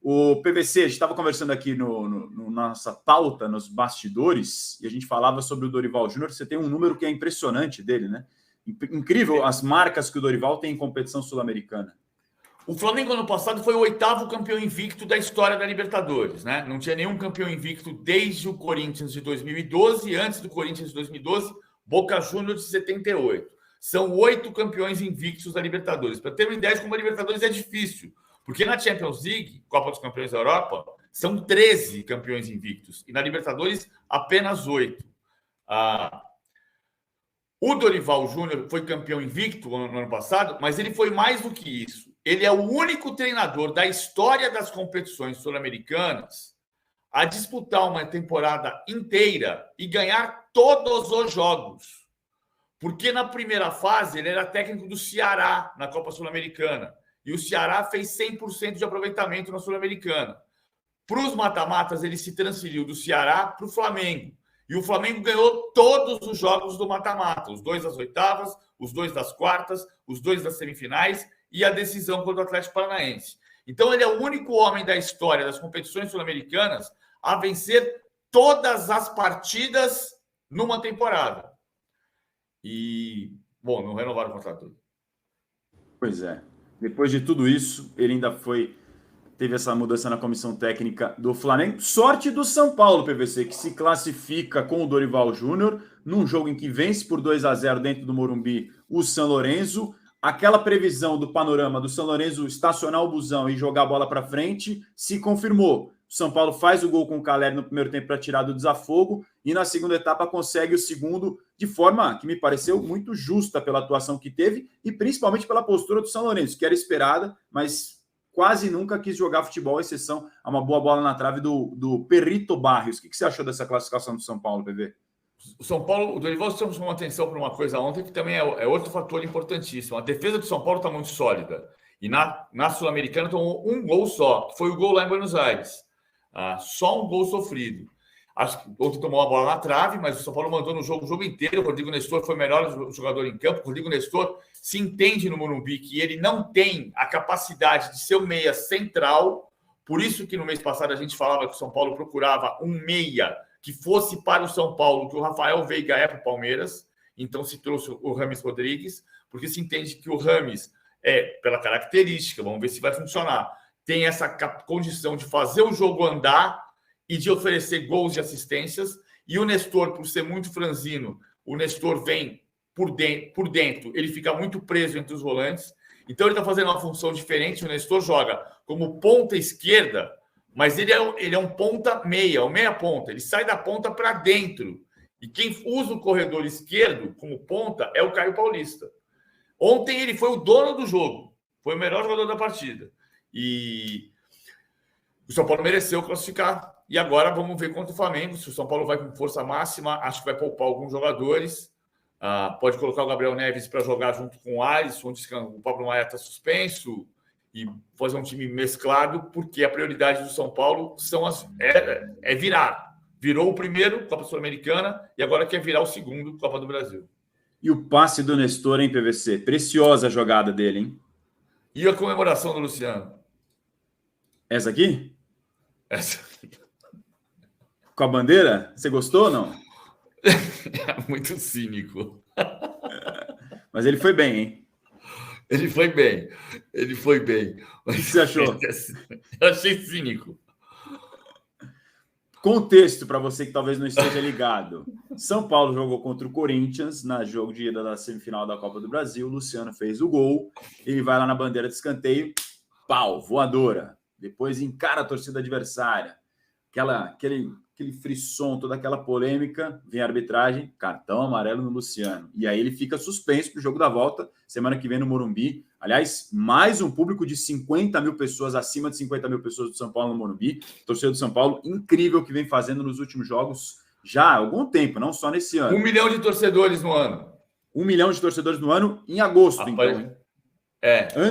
O PVC, a gente estava conversando aqui no nossa pauta, nos bastidores, e a gente falava sobre o Dorival Júnior. Você tem um número que é impressionante dele, né? Incrível as marcas que o Dorival tem em competição sul-americana. O Flamengo, ano passado, foi o 8º campeão invicto da história da Libertadores, né? Não tinha nenhum campeão invicto desde o Corinthians de 2012, e antes do Corinthians de 2012, Boca Juniors de 78. São 8 campeões invictos da Libertadores. Para ter uma ideia de como a Libertadores é difícil, porque na Champions League, Copa dos Campeões da Europa, são 13 campeões invictos, e na Libertadores, apenas 8. O Dorival Júnior foi campeão invicto no ano passado, mas ele foi mais do que isso. Ele é o único treinador da história das competições sul-americanas a disputar uma temporada inteira e ganhar todos os jogos. Porque na primeira fase ele era técnico do Ceará na Copa Sul-Americana. E o Ceará fez 100% de aproveitamento na Sul-Americana. Para os mata-matas, ele se transferiu do Ceará para o Flamengo. E o Flamengo ganhou todos os jogos do mata-mata. Os 2 das oitavas, os 2 das quartas, os 2 das semifinais e a decisão contra o Atlético Paranaense. Então, ele é o único homem da história das competições sul-americanas a vencer todas as partidas numa temporada. E, bom, não renovaram o contrato. Pois é. Depois de tudo isso, ele ainda teve essa mudança na comissão técnica do Flamengo. Sorte do São Paulo, PVC, que se classifica com o Dorival Júnior num jogo em que vence por 2-0 dentro do Morumbi o São Lourenço. Aquela previsão do panorama do São Lourenço estacionar o busão e jogar a bola para frente se confirmou. O São Paulo faz o gol com o Caleri no primeiro tempo para tirar do desafogo e na segunda etapa consegue o segundo de forma que me pareceu muito justa pela atuação que teve e principalmente pela postura do São Lourenço, que era esperada, mas quase nunca quis jogar futebol, exceção a uma boa bola na trave do Perrito Barrios. O que você achou dessa classificação do São Paulo, PV? O São Paulo, o Dorival chamou atenção para uma coisa ontem que também é outro fator importantíssimo. A defesa do São Paulo está muito sólida. E na Sul-Americana tomou um gol só, que foi o gol lá em Buenos Aires. Só um gol sofrido. Ontem tomou uma bola na trave, mas o São Paulo mandou no jogo o jogo inteiro. O Rodrigo Nestor foi o melhor jogador em campo. O Rodrigo Nestor se entende no Morumbi que ele não tem a capacidade de ser o meia central. Por isso que no mês passado a gente falava que o São Paulo procurava um meia que fosse para o São Paulo, que o Rafael Veiga é para o Palmeiras. Então se trouxe o Rames Rodrigues, porque se entende que o Rames pela característica, vamos ver se vai funcionar, tem essa condição de fazer o jogo andar e de oferecer gols e assistências. E o Nestor, por ser muito franzino, o Nestor vem por dentro, ele fica muito preso entre os volantes. Então, ele está fazendo uma função diferente. O Nestor joga como ponta esquerda, mas ele é um ponta meia, um meia ponta. Ele sai da ponta para dentro. E quem usa o corredor esquerdo como ponta é o Caio Paulista. Ontem ele foi o dono do jogo. Foi o melhor jogador da partida. E o São Paulo mereceu classificar. E agora vamos ver contra o Flamengo. Se o São Paulo vai com força máxima, acho que vai poupar alguns jogadores. Pode colocar o Gabriel Neves para jogar junto com o Alisson, o Pablo Maia está suspenso, e fazer um time mesclado, porque a prioridade do São Paulo é virar. Virou o primeiro, Copa Sul-Americana, e agora quer virar o segundo, Copa do Brasil. E o passe do Nestor, hein, PVC? Preciosa a jogada dele, hein? E a comemoração do Luciano? Essa aqui? Essa. Com a bandeira? Você gostou ou não? É muito cínico. Mas ele foi bem, hein? Ele foi bem. O que você achou? Eu achei cínico. Contexto para você que talvez não esteja ligado. São Paulo jogou contra o Corinthians na jogo de ida da semifinal da Copa do Brasil. O Luciano fez o gol. Ele vai lá na bandeira de escanteio. Pau, voadora. Depois encara a torcida adversária. Aquele frisson, toda aquela polêmica, vem a arbitragem, cartão amarelo no Luciano. E aí ele fica suspenso para o jogo da volta, semana que vem no Morumbi. Aliás, mais um público de 50 mil pessoas, acima de 50 mil pessoas do São Paulo no Morumbi. Torcedor do São Paulo, incrível que vem fazendo nos últimos jogos, já há algum tempo, não só nesse ano. 1 milhão de torcedores no ano. 1 milhão de torcedores no ano em agosto, então.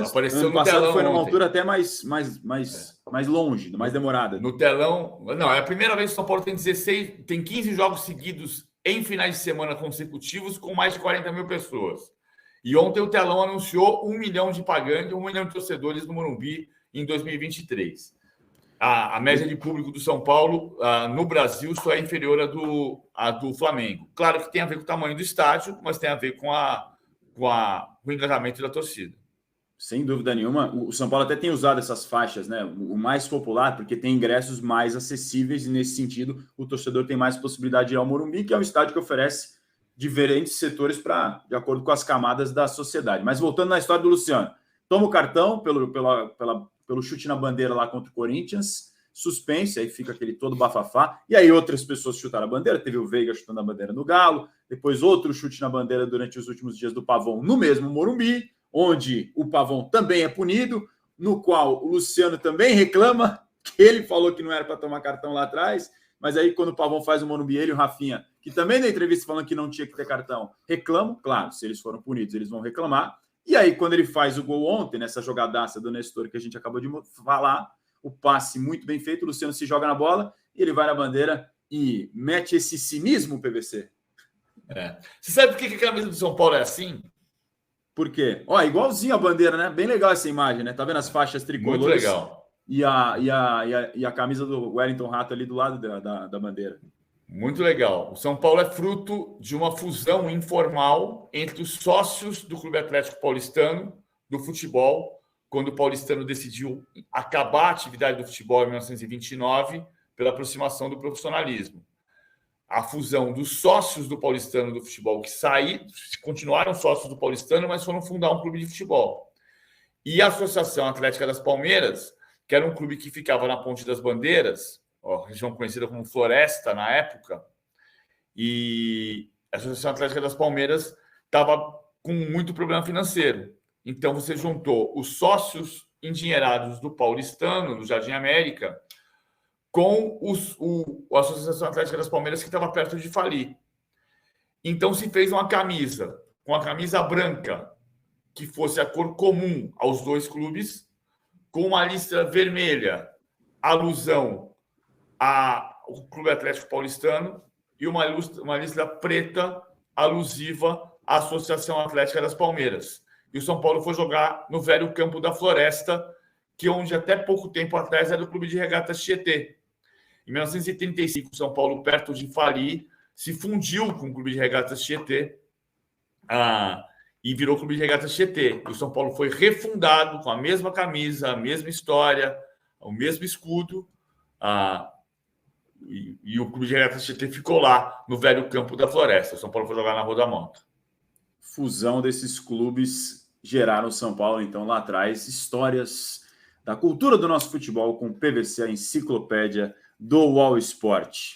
Apareceu ano passado telão foi numa ontem. altura até mais longe, mais demorada. No telão, não, é a primeira vez que o São Paulo tem 15 jogos seguidos em finais de semana consecutivos com mais de 40 mil pessoas. E ontem o telão anunciou 1 milhão de pagantes, 1 milhão de torcedores no Morumbi em 2023. A média de público do São Paulo no Brasil só é inferior à do Flamengo. Claro que tem a ver com o tamanho do estádio, mas tem a ver com o engajamento da torcida. Sem dúvida nenhuma. O São Paulo até tem usado essas faixas, né? O mais popular, porque tem ingressos mais acessíveis e, nesse sentido, o torcedor tem mais possibilidade de ir ao Morumbi, que é um estádio que oferece diferentes setores de acordo com as camadas da sociedade. Mas voltando na história do Luciano, toma o cartão pelo chute na bandeira lá contra o Corinthians, suspense, aí fica aquele todo bafafá, e aí outras pessoas chutaram a bandeira, teve o Veiga chutando a bandeira no Galo, depois outro chute na bandeira durante os últimos dias do Pavão no mesmo Morumbi, onde o Pavão também é punido, no qual o Luciano também reclama, que ele falou que não era para tomar cartão lá atrás, mas aí quando o Pavão faz o Morumbi, ele e o Rafinha, que também na entrevista falando que não tinha que ter cartão, reclamam, claro, se eles foram punidos, eles vão reclamar, e aí quando ele faz o gol ontem, nessa jogadaça do Nestor que a gente acabou de falar, o passe muito bem feito, o Luciano se joga na bola, e ele vai na bandeira e mete esse cinismo, PVC. Você sabe por que a camisa do São Paulo é assim? Por quê? Ó, igualzinho a bandeira, né? Bem legal essa imagem, né? Tá vendo as faixas tricolores? Muito legal. E a camisa do Wellington Rato ali do lado da bandeira. Muito legal. O São Paulo é fruto de uma fusão informal entre os sócios do Clube Atlético Paulistano, do futebol, quando o Paulistano decidiu acabar a atividade do futebol em 1929 pela aproximação do profissionalismo. A fusão dos sócios do Paulistano do futebol que continuaram sócios do Paulistano, mas foram fundar um clube de futebol. E a Associação Atlética das Palmeiras, que era um clube que ficava na Ponte das Bandeiras, região conhecida como Floresta na época, e a Associação Atlética das Palmeiras estava com muito problema financeiro. Então você juntou os sócios endinheirados do Paulistano, do Jardim América, com a Associação Atlética das Palmeiras, que estava perto de falir. Então se fez uma camisa, com a camisa branca, que fosse a cor comum aos dois clubes, com uma lista vermelha, alusão ao Clube Atlético Paulistano, e uma lista preta, alusiva à Associação Atlética das Palmeiras. E o São Paulo foi jogar no velho campo da Floresta, que onde até pouco tempo atrás era o Clube de Regatas Tietê. Em 1935, o São Paulo, perto de falir, se fundiu com o Clube de Regatas Tietê e virou Clube de Regatas Tietê. E o São Paulo foi refundado com a mesma camisa, a mesma história, o mesmo escudo, e o Clube de Regatas Tietê ficou lá, no velho campo da Floresta. O São Paulo foi jogar na Rua da Monta. Fusão desses clubes geraram o São Paulo, então, lá atrás. Histórias da cultura do nosso futebol com PVC, a enciclopédia do All Sport.